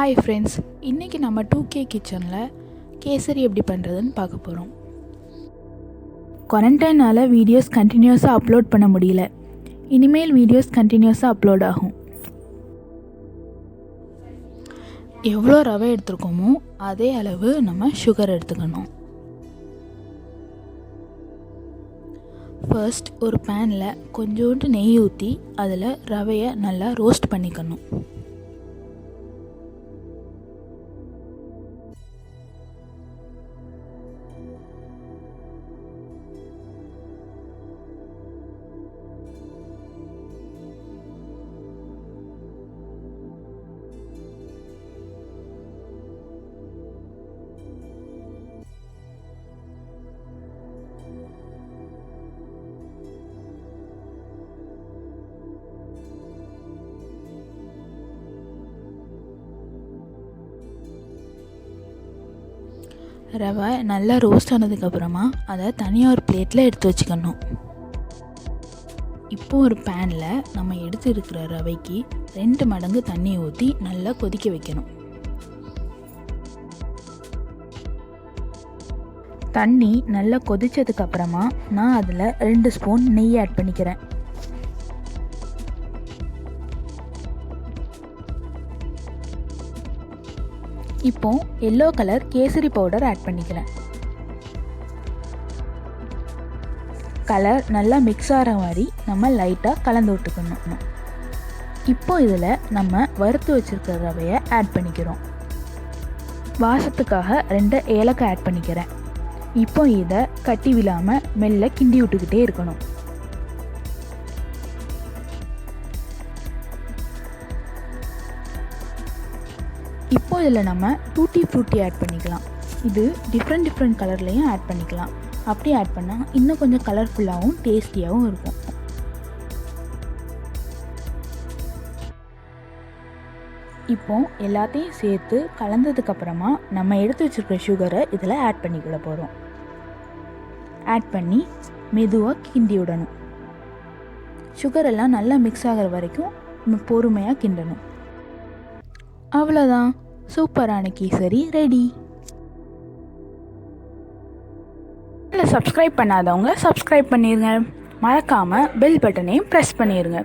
Hi friends, இன்றைக்கி நம்ம 2K கிச்சனில் கேசரி எப்படி பண்ணுறதுன்னு பார்க்க போகிறோம். குவாரண்டைனால் வீடியோஸ் கண்டினியூஸாக அப்லோட் பண்ண முடியல. இனிமேல் வீடியோஸ் கண்டினியூஸாக அப்லோட் ஆகும். எவ்வளோ ரவை எடுத்துருக்கோமோ அதே அளவு நம்ம சுகர் எடுத்துக்கணும். ஃபர்ஸ்ட் ஒரு பேனில் கொஞ்சோண்டு நெய் ஊற்றி அதில் ரவையை நல்லா ரோஸ்ட் பண்ணிக்கணும். ரவை நல்லா ரோஸ்ட் ஆனதுக்கப்புறமா அதை தனியாக ஒரு பிளேட்டில் எடுத்து வச்சுக்கணும். இப்போ ஒரு பேனில் நம்ம எடுத்து இருக்கிற ரவைக்கு 2 மடங்கு தண்ணி ஊற்றி நல்லா கொதிக்க வைக்கணும். தண்ணி நல்லா கொதித்ததுக்கப்புறமா நான் அதில் 2 ஸ்பூன் நெய் ஆட் பண்ணிக்கிறேன். இப்போ yellow colour kesari powder add பண்ணிக்கிறேன். கலர் நல்லா மிக்ஸ் ஆகிற மாதிரி நம்ம லைட்டாக கலந்து விட்டுக்கணும். இப்போ இதில் நம்ம வறுத்து வச்சுருக்கிற ரவையை ஆட் பண்ணிக்கிறோம். வாசத்துக்காக 2 ஏலக்காய் ஆட் பண்ணிக்கிறேன். இப்போ இதை கட்டி விழாமல் மெல்ல கிண்டி விட்டுக்கிட்டே இருக்கணும். இப்போ இதில் நம்ம டூட்டி ஃப்ரூட்டி ஆட் பண்ணிக்கலாம். இது டிஃப்ரெண்ட் கலர்லேயும் ஆட் பண்ணிக்கலாம். அப்படி ஆட் பண்ணால் இன்னும் கொஞ்சம் கலர்ஃபுல்லாகவும் டேஸ்டியாகவும் இருக்கும். இப்போ எல்லாத்தையும் சேர்த்து கலந்ததுக்கப்புறமா நம்ம எடுத்து வச்சுருக்கிற சுகரை இதில் ஆட் பண்ணிக்கொள்ள போகிறோம். ஆட் பண்ணி மெதுவாக கிண்டி விடணும். சுகரெல்லாம் நல்லா மிக்ஸ் ஆகிற வரைக்கும் நம்ம பொறுமையாக கிண்டணும். அவ்வளோதான், சூப்பரான கேசரி ரெடி. சப்ஸ்கிரைப் பண்ணாதவங்க சப்ஸ்கிரைப் பண்ணிடுங்க. மறக்காமல் பெல் பட்டனையும் ப்ரெஸ் பண்ணிடுங்க.